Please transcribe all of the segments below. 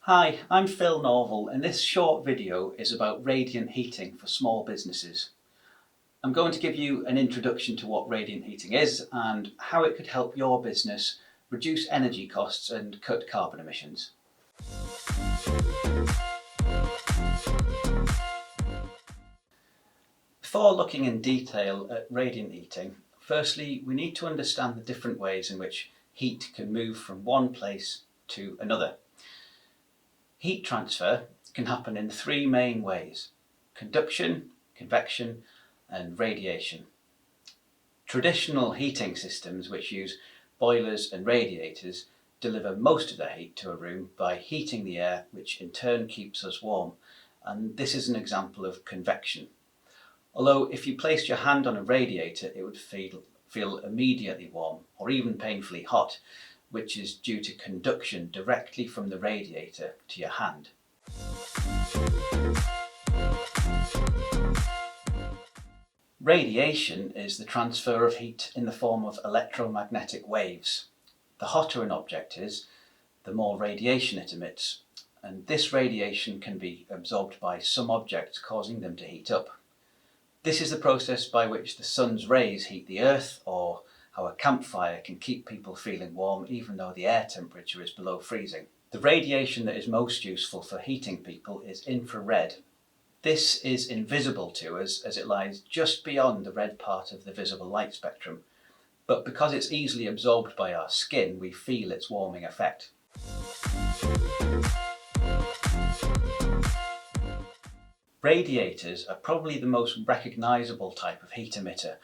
Hi, I'm Phil Norval and this short video is about radiant heating for small businesses. I'm going to give you an introduction to what radiant heating is and how it could help your business reduce energy costs and cut carbon emissions. Before looking in detail at radiant heating, firstly we need to understand the different ways in which heat can move from one place to another. Heat transfer can happen in three main ways: conduction, convection and radiation. Traditional heating systems, which use boilers and radiators, deliver most of their heat to a room by heating the air, which in turn keeps us warm, and this is an example of convection. Although if you placed your hand on a radiator it would feel immediately warm or even painfully hot, which is due to conduction directly from the radiator to your hand. Radiation is the transfer of heat in the form of electromagnetic waves. The hotter an object is, the more radiation it emits, and this radiation can be absorbed by some objects, causing them to heat up. This is the process by which the sun's rays heat the earth, or how a campfire can keep people feeling warm even though the air temperature is below freezing. The radiation that is most useful for heating people is infrared. This is invisible to us as it lies just beyond the red part of the visible light spectrum, but because it's easily absorbed by our skin, we feel its warming effect. Radiators are probably the most recognisable type of heat emitter,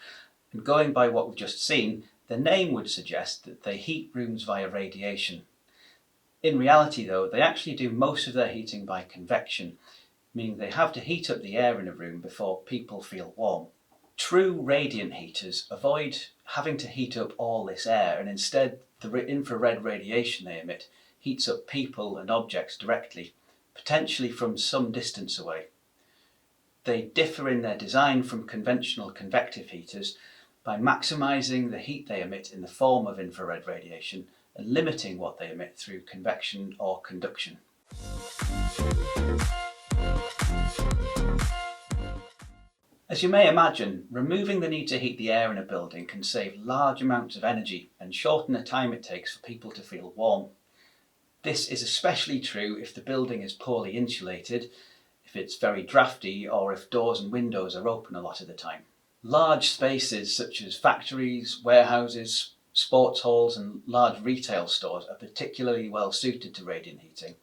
and going by what we've just seen, the name would suggest that they heat rooms via radiation. In reality though, they actually do most of their heating by convection, meaning they have to heat up the air in a room before people feel warm. True radiant heaters avoid having to heat up all this air, and instead the infrared radiation they emit heats up people and objects directly, potentially from some distance away. They differ in their design from conventional convective heaters by maximising the heat they emit in the form of infrared radiation and limiting what they emit through convection or conduction. As you may imagine, removing the need to heat the air in a building can save large amounts of energy and shorten the time it takes for people to feel warm. This is especially true if the building is poorly insulated, if it's very drafty, or if doors and windows are open a lot of the time. Large spaces such as factories, warehouses, sports halls and large retail stores are particularly well suited to radiant heating.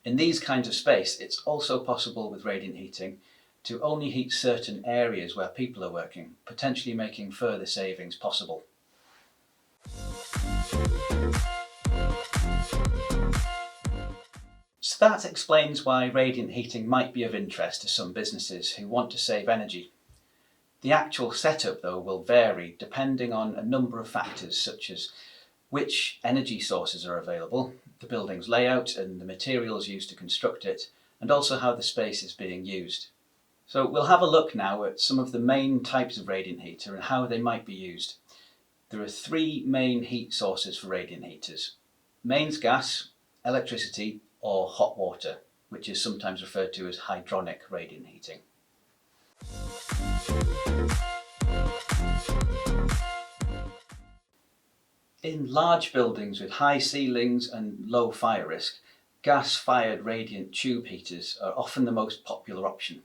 In these kinds of space, it's also possible with radiant heating to only heat certain areas where people are working, potentially making further savings possible. So that explains why radiant heating might be of interest to some businesses who want to save energy. The actual setup though will vary depending on a number of factors, such as which energy sources are available, the building's layout and the materials used to construct it, and also how the space is being used. So we'll have a look now at some of the main types of radiant heater and how they might be used. There are three main heat sources for radiant heaters: mains gas, electricity or hot water, which is sometimes referred to as hydronic radiant heating. In large buildings with high ceilings and low fire risk, gas-fired radiant tube heaters are often the most popular option.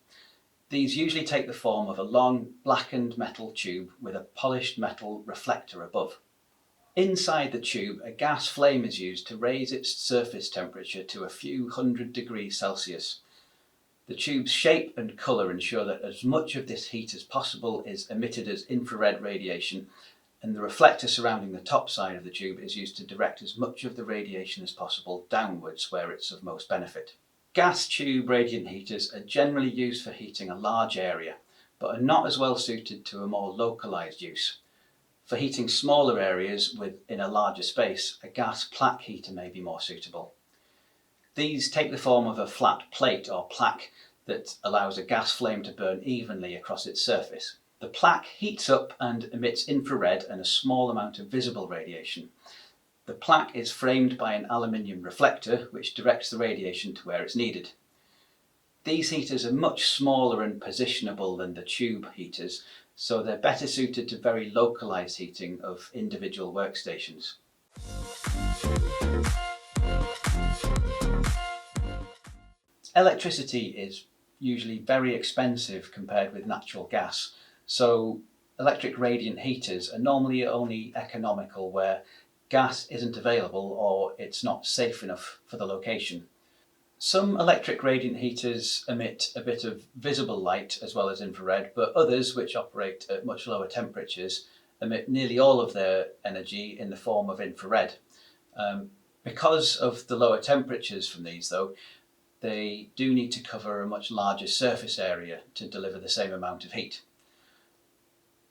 These usually take the form of a long, blackened metal tube with a polished metal reflector above. Inside the tube, a gas flame is used to raise its surface temperature to a few hundred degrees Celsius. The tube's shape and colour ensure that as much of this heat as possible is emitted as infrared radiation, and the reflector surrounding the top side of the tube is used to direct as much of the radiation as possible downwards where it's of most benefit. Gas tube radiant heaters are generally used for heating a large area, but are not as well suited to a more localised use. For heating smaller areas within a larger space, a gas plaque heater may be more suitable. These take the form of a flat plate or plaque that allows a gas flame to burn evenly across its surface. The plaque heats up and emits infrared and a small amount of visible radiation. The plaque is framed by an aluminium reflector which directs the radiation to where it's needed. These heaters are much smaller and positionable than the tube heaters, so they're better suited to very localised heating of individual workstations. Electricity is usually very expensive compared with natural gas, so electric radiant heaters are normally only economical where gas isn't available or it's not safe enough for the location. Some electric radiant heaters emit a bit of visible light as well as infrared, but others, which operate at much lower temperatures, emit nearly all of their energy in the form of infrared. Because of the lower temperatures from these, though, they do need to cover a much larger surface area to deliver the same amount of heat.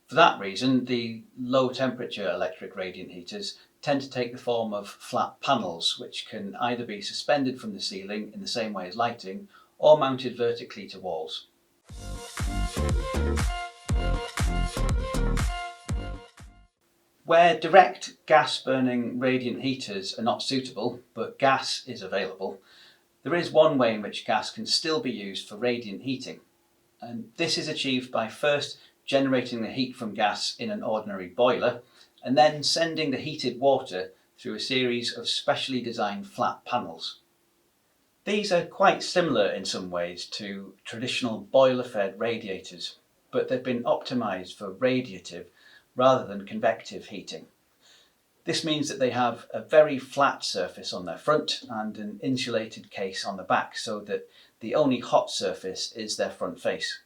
For that reason, the low temperature electric radiant heaters tend to take the form of flat panels, which can either be suspended from the ceiling in the same way as lighting or mounted vertically to walls. Where direct gas burning radiant heaters are not suitable, but gas is available, there is one way in which gas can still be used for radiant heating, and this is achieved by first generating the heat from gas in an ordinary boiler and then sending the heated water through a series of specially designed flat panels. These are quite similar in some ways to traditional boiler-fed radiators, but they've been optimised for radiative rather than convective heating. This means that they have a very flat surface on their front and an insulated case on the back, so that the only hot surface is their front face.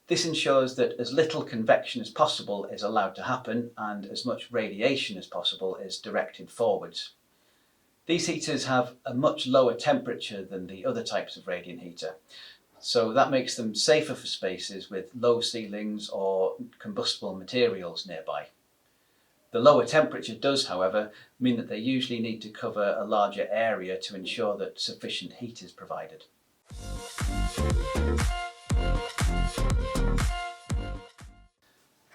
This ensures that as little convection as possible is allowed to happen and as much radiation as possible is directed forwards. These heaters have a much lower temperature than the other types of radiant heater, so that makes them safer for spaces with low ceilings or combustible materials nearby. The lower temperature does, however, mean that they usually need to cover a larger area to ensure that sufficient heat is provided.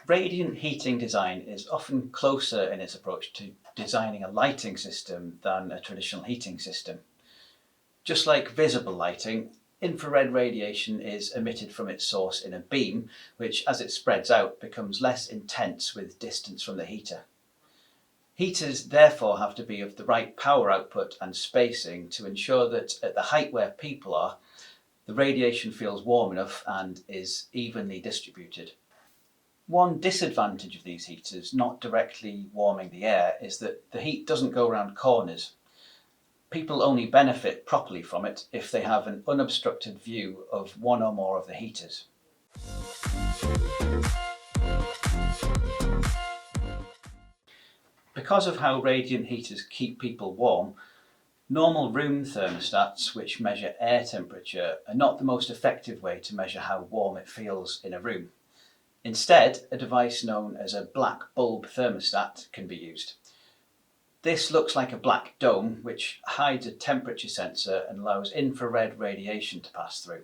Radiant heating design is often closer in its approach to designing a lighting system than a traditional heating system. Just like visible lighting, infrared radiation is emitted from its source in a beam, which as it spreads out becomes less intense with distance from the heater. Heaters therefore have to be of the right power output and spacing to ensure that at the height where people are, the radiation feels warm enough and is evenly distributed. One disadvantage of these heaters not directly warming the air is that the heat doesn't go around corners. People only benefit properly from it if they have an unobstructed view of one or more of the heaters. Because of how radiant heaters keep people warm, normal room thermostats, which measure air temperature, are not the most effective way to measure how warm it feels in a room. Instead, a device known as a black bulb thermostat can be used. This looks like a black dome which hides a temperature sensor and allows infrared radiation to pass through.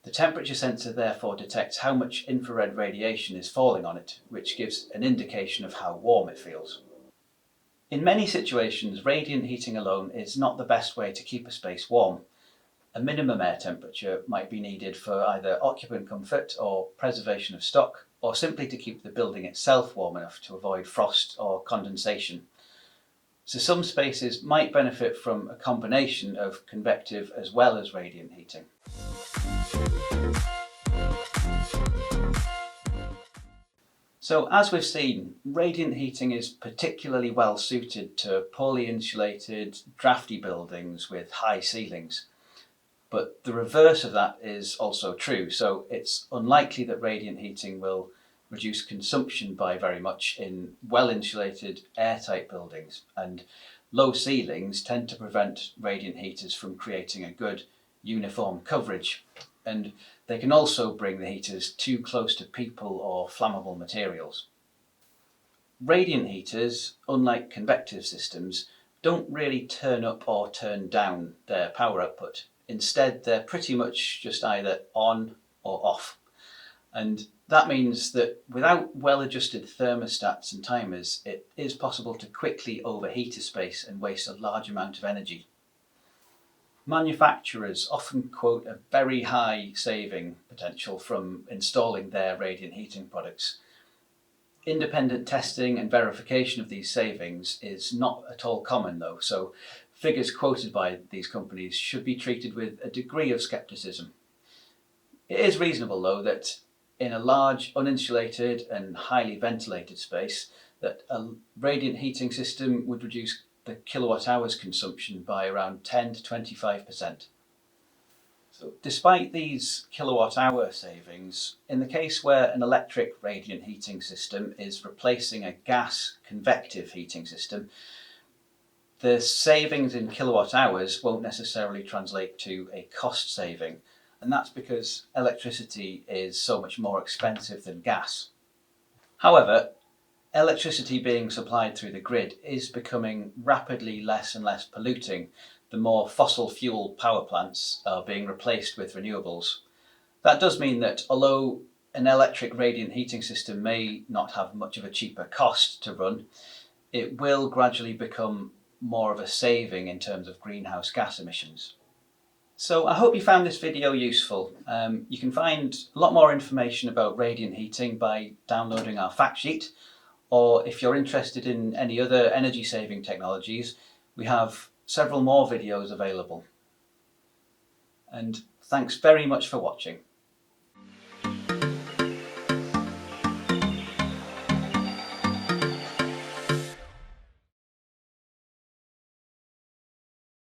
The temperature sensor therefore detects how much infrared radiation is falling on it, which gives an indication of how warm it feels. In many situations, radiant heating alone is not the best way to keep a space warm. A minimum air temperature might be needed for either occupant comfort or preservation of stock, or simply to keep the building itself warm enough to avoid frost or condensation. So some spaces might benefit from a combination of convective as well as radiant heating. So as we've seen, radiant heating is particularly well suited to poorly insulated, drafty buildings with high ceilings. But the reverse of that is also true, so it's unlikely that radiant heating will reduce consumption by very much in well-insulated, airtight buildings, and low ceilings tend to prevent radiant heaters from creating a good, uniform coverage, and they can also bring the heaters too close to people or flammable materials. Radiant heaters, unlike convective systems, don't really turn up or turn down their power output. Instead, they're pretty much just either on or off. And that means that without well-adjusted thermostats and timers, it is possible to quickly overheat a space and waste a large amount of energy. Manufacturers often quote a very high saving potential from installing their radiant heating products. Independent testing and verification of these savings is not at all common though, so figures quoted by these companies should be treated with a degree of scepticism. It is reasonable though that in a large uninsulated and highly ventilated space that a radiant heating system would reduce the kilowatt hours consumption by around 10 to 25%. So despite these kilowatt hour savings, in the case where an electric radiant heating system is replacing a gas convective heating system, the savings in kilowatt hours won't necessarily translate to a cost saving, and that's because electricity is so much more expensive than gas. However, electricity being supplied through the grid is becoming rapidly less and less polluting the more fossil fuel power plants are being replaced with renewables. That does mean that although an electric radiant heating system may not have much of a cheaper cost to run, it will gradually become more of a saving in terms of greenhouse gas emissions. So I hope you found this video useful. You can find a lot more information about radiant heating by downloading our fact sheet, or if you're interested in any other energy saving technologies, we have several more videos available. And thanks very much for watching.